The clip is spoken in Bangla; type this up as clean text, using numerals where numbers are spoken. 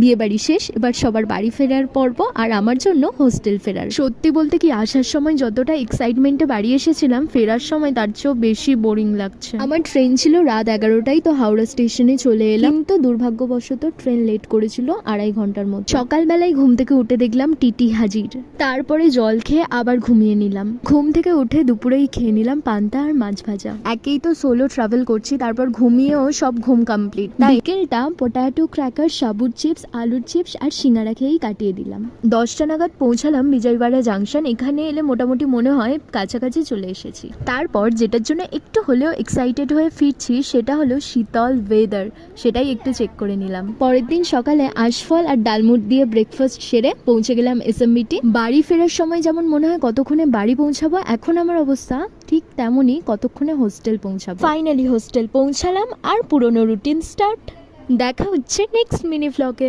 বিয়ে বাড়ি শেষ, এবার সবার বাড়ি ফেরার পর্ব, আর আমার জন্য হোস্টেল ফেরার। সত্যি বলতে কি আসার সময় যতটা এক্সাইটমেন্টে বাড়ি এসেছিলাম, ফেরার সময় তার চেয়েও বেশি বোরিং লাগছে। আমার ট্রেন ছিল রাত 11টায়, তো হাওড়া স্টেশনে চলে এলাম, কিন্তু দুর্ভাগ্যবশত ট্রেন লেট করেছিল 2.5 ঘন্টার মতো। সকালবেলায় ঘুম থেকে উঠে দেখলাম টিটি হাজির। তারপরে জল খেয়ে আবার ঘুমিয়ে নিলাম। ঘুম থেকে উঠে দুপুরেই খেয়ে নিলাম পান্তা আর মাছ ভাজা। একেই তো সোলো ট্রাভেল করছি, তারপর ঘুমিয়েও সব ঘুম কমপ্লিট। বিকেলটা পটাটো ক্র্যাকার, সাবুর চিপস, আলুর চিপস আর সিঙ্গারা খেয়েই কাটিয়ে দিলাম। 10টা নাগাদ পৌঁছালাম বিজয়বাড়া জাংশন। এখানে এলে মোটামুটি মনে হয় কাছাকাছি চলে এসেছি। তারপর যেটার জন্য একটু হলেও এক্সাইটেড হয়ে ফিরছি সেটা হলো শীতল ওয়েদার, সেটাই একটু চেক করে নিলাম। পরের দিন সকালে আশফল আর ডালমুট দিয়ে ব্রেকফাস্ট সেরে পৌঁছে গেলাম এসএমবিটি। বাড়ি ফেরার সময় যেমন মনে হয় কতক্ষণে বাড়ি পৌঁছাবো, এখন আমার অবস্থা ঠিক তেমনই, কতক্ষণে হোস্টেল পৌঁছাবো। ফাইনালি হোস্টেল পৌঁছালাম আর পুরনো রুটিন স্টার্ট। দেখা হচ্ছে নেক্সট মিনি ভ্লগে।